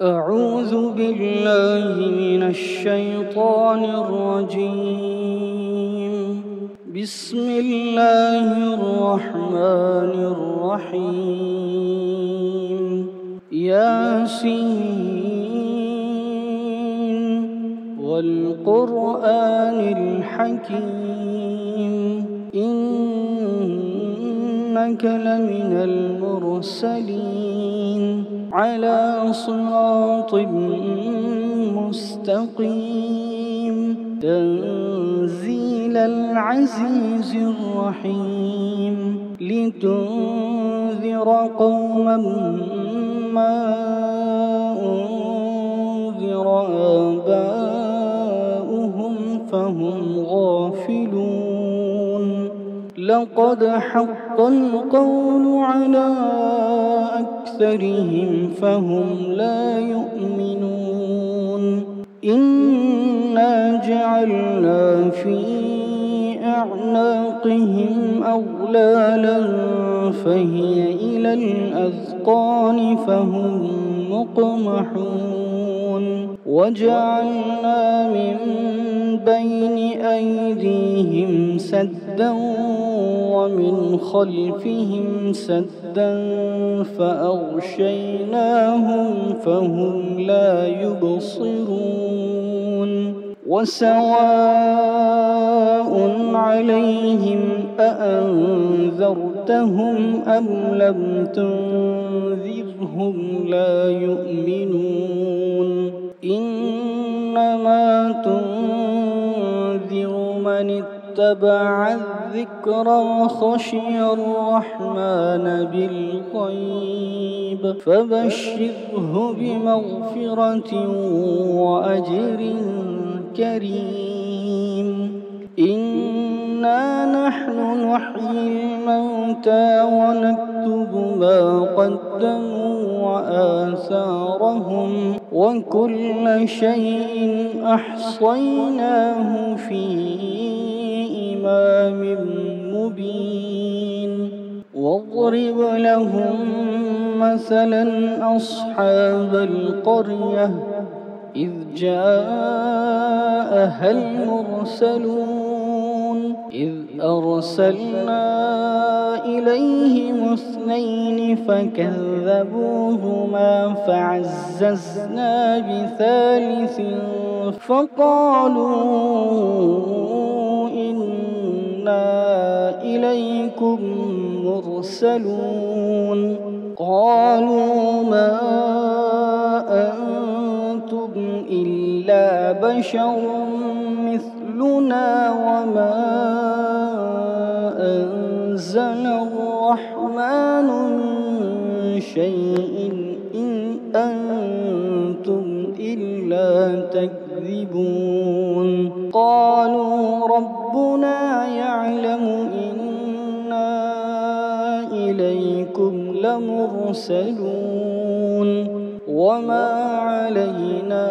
أعوذ بالله من الشيطان الرجيم. بسم الله الرحمن الرحيم. ياسين والقرآن الحكيم إنك لمن المرسلين على صراط مستقيم تنزيل العزيز الرحيم لتنذر قوما ما أنذر آباؤهم فهم غافلون. لقد حق القول على أكثرهم فهم لا يؤمنون. إنا جعلنا في أعناقهم أغلالا فهي إلى الأذقان فهم مقمحون. وجعلنا من بين أيديهم سدا ومن خلفهم سدا فأغشيناهم فهم لا يبصرون. وسواء عليهم أأنذرتهم أم لم تنذرهم لا يؤمنون. إنما تنذر من اتبع الذكر وخشي الرحمن بالغيب فبشره بمغفرة وأجر كريم. إنا نحن نحيي الموتى ونكتب ما قدموا وآثارهم وكل شيء أحصيناه في إمام مبين. واضرب لهم مثلا أصحاب القرية إذ جاءها المرسلون إذ أرسلنا إليهم اثنين فكذبوهما فعززنا بثالث فقالوا إنا إليكم مرسلون. قالوا ما أنتم إلا بشر مثلنا وما أنزل الرحمن من شيء إن أنتم إلا تكذبون. قالوا ربنا يعلم إنا إليكم لمرسلون وما علينا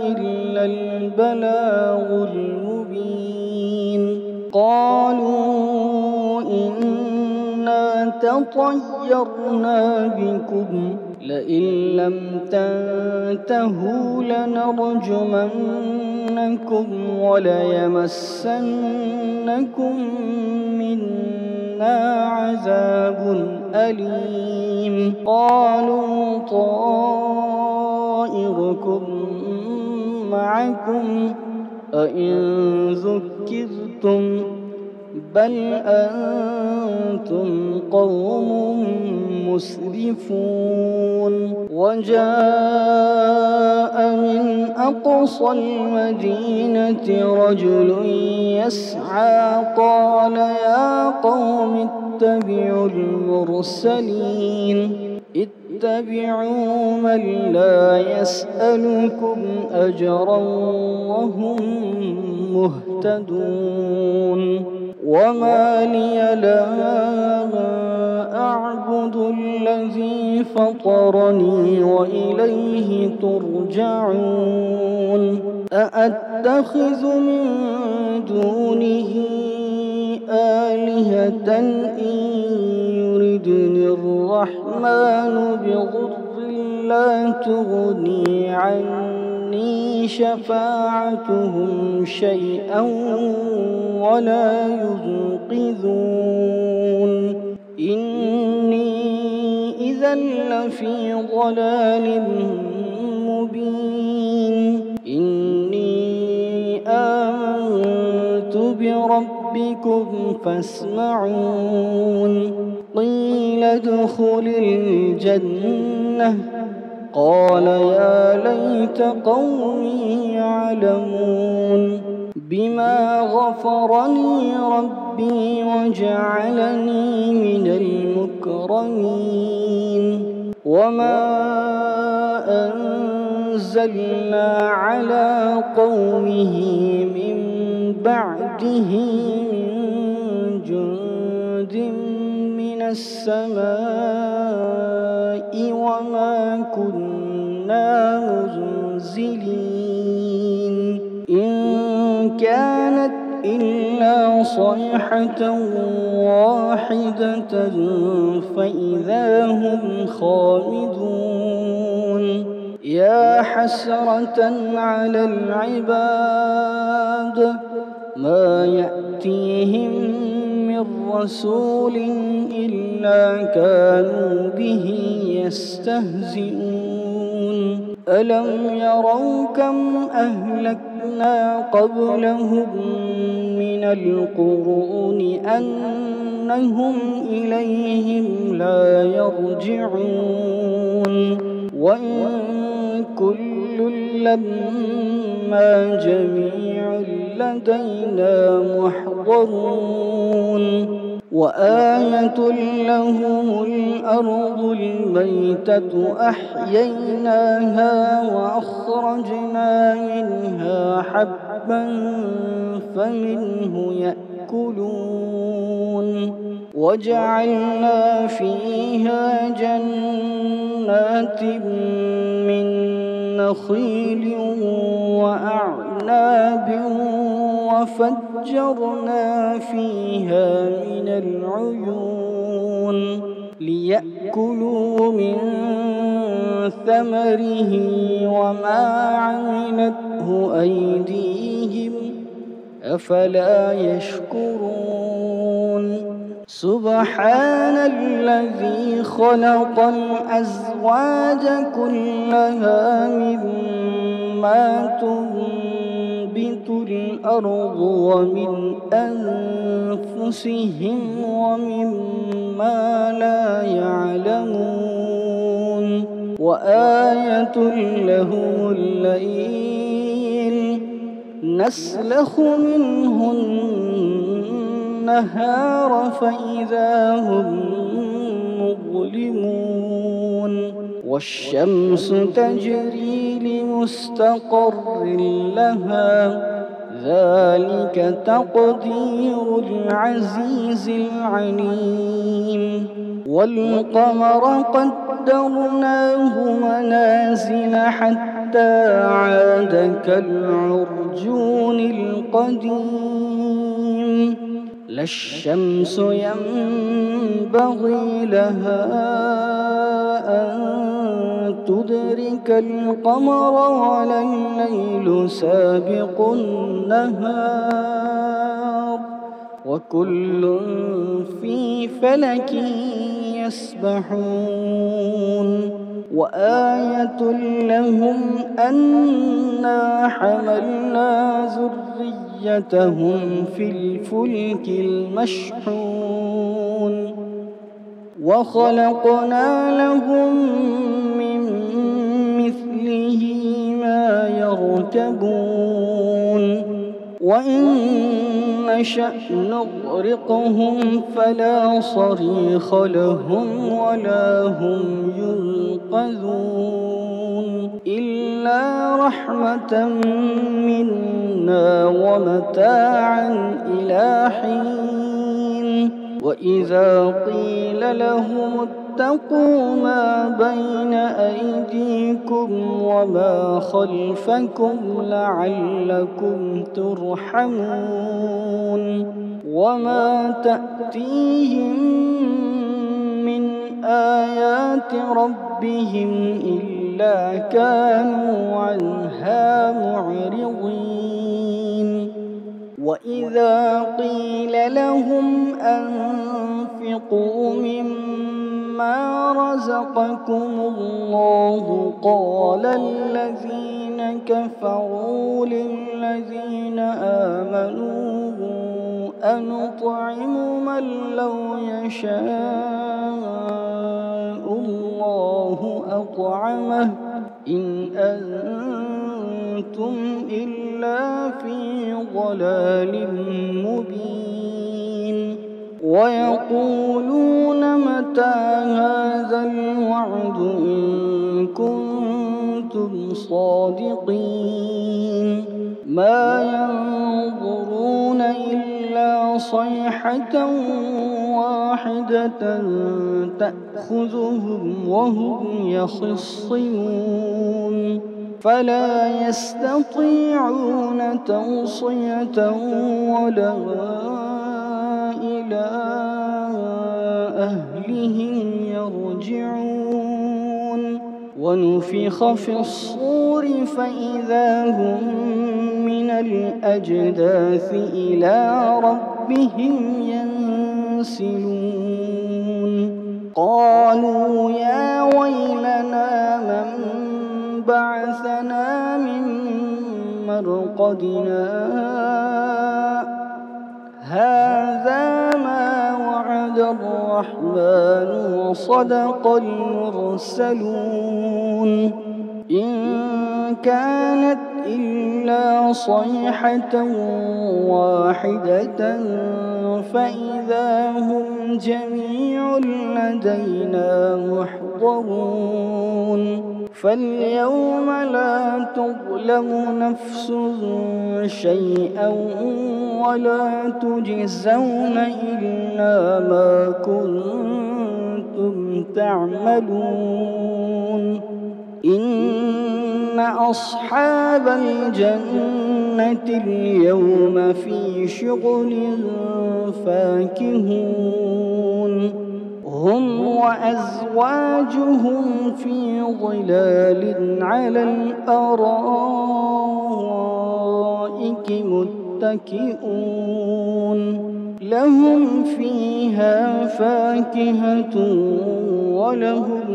إلا البلاغ المبين. قالوا إنا تطيرنا بكم لئن لم تنتهوا لنرجمنكم وليمسنكم منا عذاب أليم. قالوا طائركم معكم أئن ذكرتم بل أنتم قوم مسرفون. وجاء من أقصى المدينة رجل يسعى قال يا قوم اتبعوا المرسلين اتبعوا من لا يسألكم أجرا وهم مهتدون. وما لي لا أعبد الذي فطرني وإليه ترجعون. أأتخذ من دونه آلهة إن يردني الرحمن بضر لا تغني عني شفاعتهم شيئا ولا ينقذون إني إذا لفي ضلال مبين إني آمنت بربكم فاسمعون قيل ادخل الجنة قال يا ليت قومي يعلمون بما غفرني ربي وجعلني من المكرمين وما أنزلنا على قومه من بعده من جند من السماء وما كنا منزلين إن كانت إلا صيحة واحدة فإذا هم خامدون يا حسرة على العباد ما يأتيهم من رسول إلا كانوا به يستهزئون ألم يروا كم أهلكنا قبلهم من القرون أنهم إليهم لا يرجعون وإن كل لما جميع لدينا محضرون وآية لهم الأرض الميتة أحييناها وأخرجنا منها حبا فمنه يأكلون وجعلنا فيها جنات من نخيل وأعناب وفجرنا فيها من العيون ليأكلوا من ثمره وما عملته أيديهم أفلا يشكرون سبحان الذي خلق الأزواج كلها مما تنبت الأرض ومن أنفسهم ومما لا يعلمون وآية لهم الليل نسلخ منه النهار فإذا هم مظلمون والشمس تجري لمستقر لها ذلك تقدير العزيز العليم والقمر قدرناه منازل حتى عاد كالعرجون القديم لا الشمس ينبغي لها أن تدرك القمر ولا الليل سابق النهار وكل في فلك يسبحون وآية لهم أنا حملنا ذريتهم في الفلك المشحون وخلقنا لهم من مثله ما يركبون وإن نشأ نغرقهم فلا صريخ لهم ولا هم ينقذون إلا رحمة منا ومتاعا إلى حين وإذا قيل لهم اتقوا ما بين أيديكم وما خلفكم لعلكم ترحمون وما تأتيهم من آيات ربهم إلا إلا كانوا عنها معرضين وإذا قيل لهم أنفقوا مما رزقكم الله قال الذين كفروا للذين آمنوا أنطعم من لو يشاء الله أطعمه إن أنتم إلا في ضلال مبين ويقولون متى هذا الوعد إن كنتم صادقين ما ينظرون إلا صيحة واحدة تأخذهم وهم يخصمون فلا يستطيعون توصية ولا إلى أهلهم يرجعون ونفخ في الصور فإذا هم من الأجداث إلى ربهم ينسلون قالوا يا ويلنا من بعثنا من مرقدنا هذا ما وعد الرحمن وصدق المرسلون إن كانت إلا صيحة واحدة فإذا هم جميع لدينا محضرون فاليوم لا تظلم نفس شيئا ولا تجزون إلا ما كنتم تعملون إن أصحاب الجنة اليوم في شغل فاكهون هم وأزواجهم في ظلال على الأرائك متكئون لهم فيها فاكهة ولهم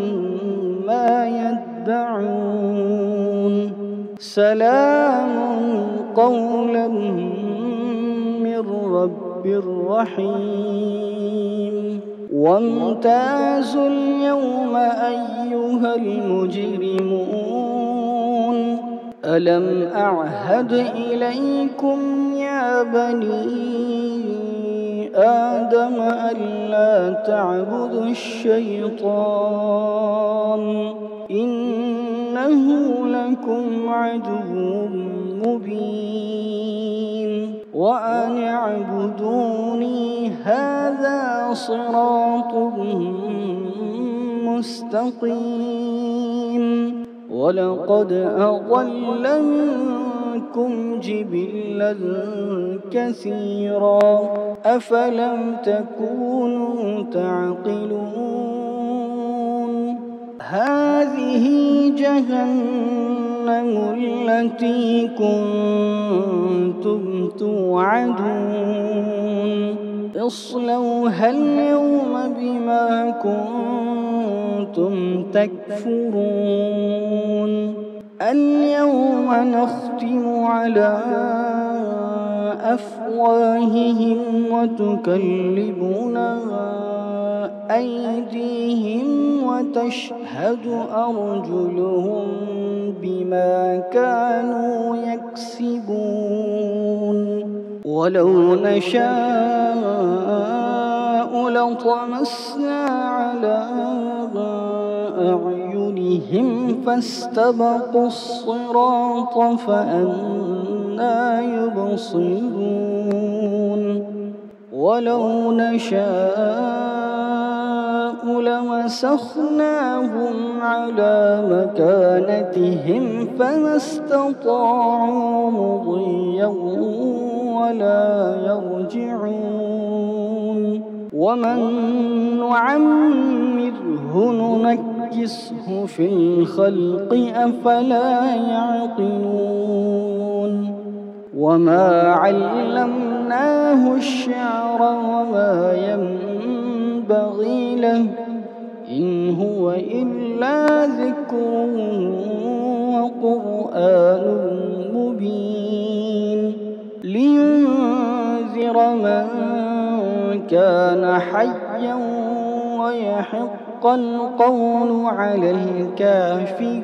ما يدعون سلام قولا من رب رحيم وامتازوا اليوم أيها المجرمون ألم أعهد إليكم يا بني آدم ألا تعبدوا الشيطان إنه لكم عدو مبين وأن اعبدوني هذا صراط مستقيم ولقد أضل منكم جبلا كثيرا أفلم تكونوا تعقلون هذه جهنم التي كنتم توعدون اصلوها اليوم بما كنتم تكفرون اليوم نختم على أفواههم وتكلمنا أيديهم وتشهد أرجلهم بما كانوا يكسبون ولو نشاء لطمسنا على أعينهم فاستبقوا الصراط فأنى يبصرون ولو نشاء لمسخناهم على مكانتهم فما استطاعوا مضيا ولا يرجعون ومن نعمره ننكره ننكسه في الخلق أفلا يعقلون وما علمناه الشعر وما ينبغي له إن هو إلا ذكر وقرآن مبين لينذر من كان حيا ويحق القول على الكافرين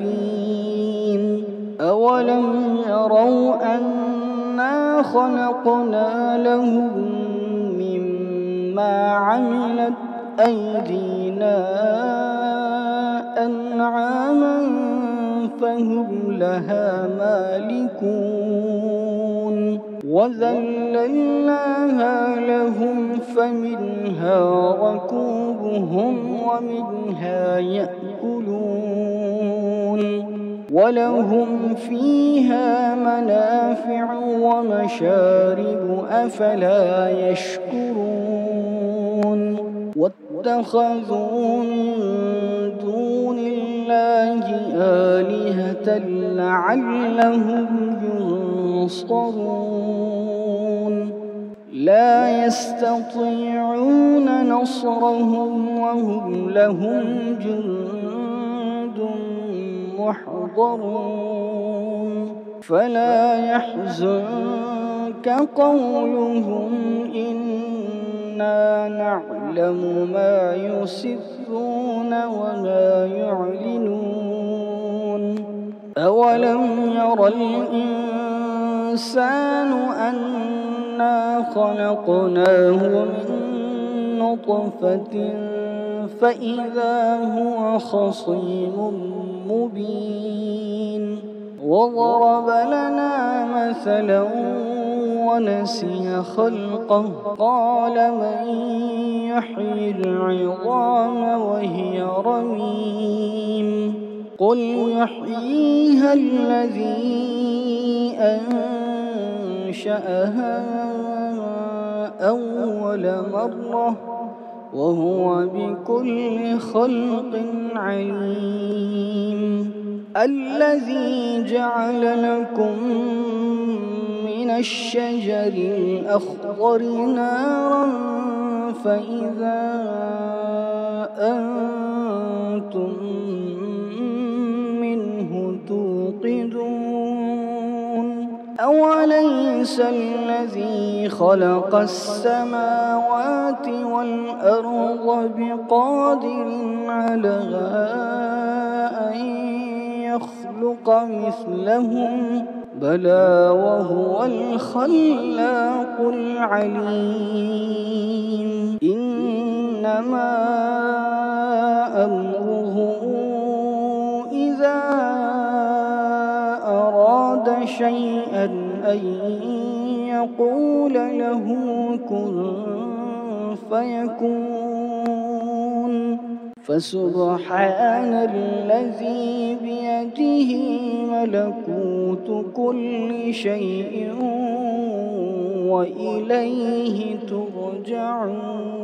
أولم يروا أنا خلقنا لهم مما عملت أيدينا أنعاما فهم لها مالكون وذللناها لهم فمنها ركوبهم ومنها يأكلون ولهم فيها منافع ومشارب أفلا يشكرون واتخذوا من دون الله آلهة لعلهم ينصرون لا يستطيعون نصرهم وهم لهم جند محضرون فلا يحزنك قولهم إنا نعلم ما يسرون وما يعلنون أولم ير الإنسان أنا خلقناه من نطفة فإذا هو خصيم مبين وضرب لنا مثلا ونسي خلقه قال من يحيي العظام وهي رميم قل يحييها الذي أنشأها أول مرة وهو بكل خلق عليم الذي جعل لكم من الشجر الأخضر نارا فإذا أنتم منه توقدون أوليس الذي خلق السماوات والأرض بقادر على أن يخلق مثلهم بلى وهو الخلاق العليم إنما أمره إذا أراد شيئا أن يقول له كن فيكون فسبحان الذي بيده ملكوت كل شيء وإليه ترجعون